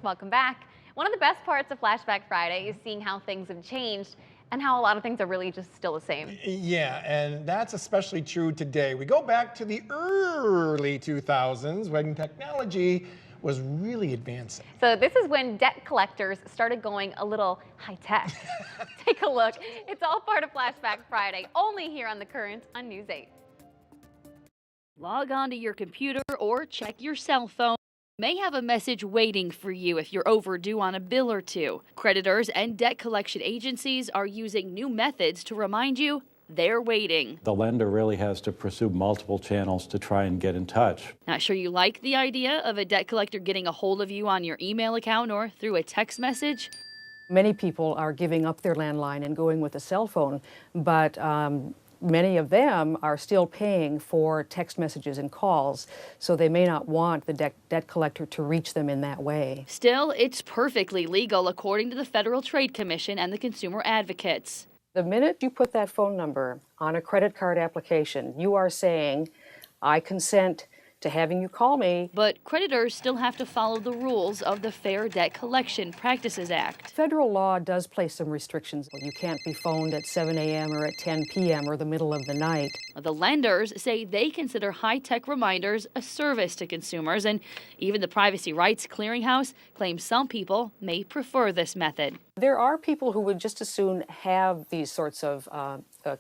Welcome back. One of the best parts of Flashback Friday is seeing how things have changed and how a lot of things are really just still the same. Yeah, and that's especially true today. We go back to the early 2000s when technology was really advancing. So this is when debt collectors started going a little high-tech. Take a look. It's all part of Flashback Friday, only here on The Current on News 8. Log on to your computer or check your cell phone. May have a message waiting for you if you're overdue on a bill or two. Creditors and debt collection agencies are using new methods to remind you they're waiting. The lender really has to pursue multiple channels to try and get in touch. Not sure you like the idea of a debt collector getting a hold of you on your email account or through a text message? Many people are giving up their landline and going with a cell phone, but many of them are still paying for text messages and calls, so they may not want the debt collector to reach them in that way. Still, it's perfectly legal according to the Federal Trade Commission and the consumer advocates. The minute you put that phone number on a credit card application, you are saying, I consent to having you call me. But creditors still have to follow the rules of the Fair Debt Collection Practices Act. Federal law does place some restrictions. You can't be phoned at 7 a.m. or at 10 p.m. or the middle of the night. The lenders say they consider high-tech reminders a service to consumers, and even the Privacy Rights Clearinghouse claims some people may prefer this method. There are people who would just as soon have these sorts of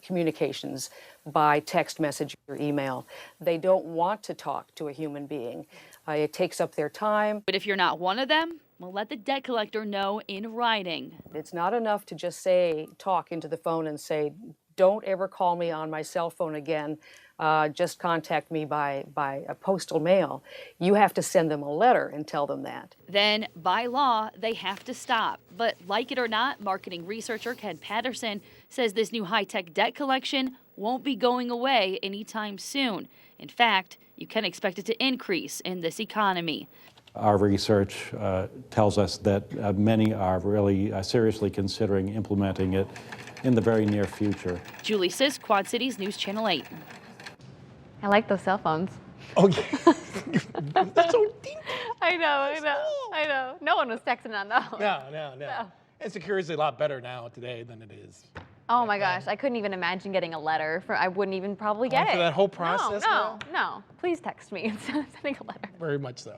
communications by text message or email. They don't want to talk to a human being. It takes up their time. But if you're not one of them, well, let the debt collector know in writing. It's not enough to just talk into the phone and say, don't ever call me on my cell phone again. Just contact me by a postal mail. You have to send them a letter and tell them that. Then, by law, they have to stop. But like it or not, marketing researcher Ken Patterson says this new high-tech debt collection won't be going away anytime soon. In fact, you can expect it to increase in this economy. Our research tells us that many are really seriously considering implementing it in the very near future. Julie Sis, Quad Cities News Channel 8. I like those cell phones. Oh, yeah. That's so deep. I know. No one was texting on those. No. And security is a lot better now today than it is. Oh my gosh, I couldn't even imagine getting a letter. I wouldn't even probably get it. For that whole process? No. Please text me instead of sending a letter. Very much so.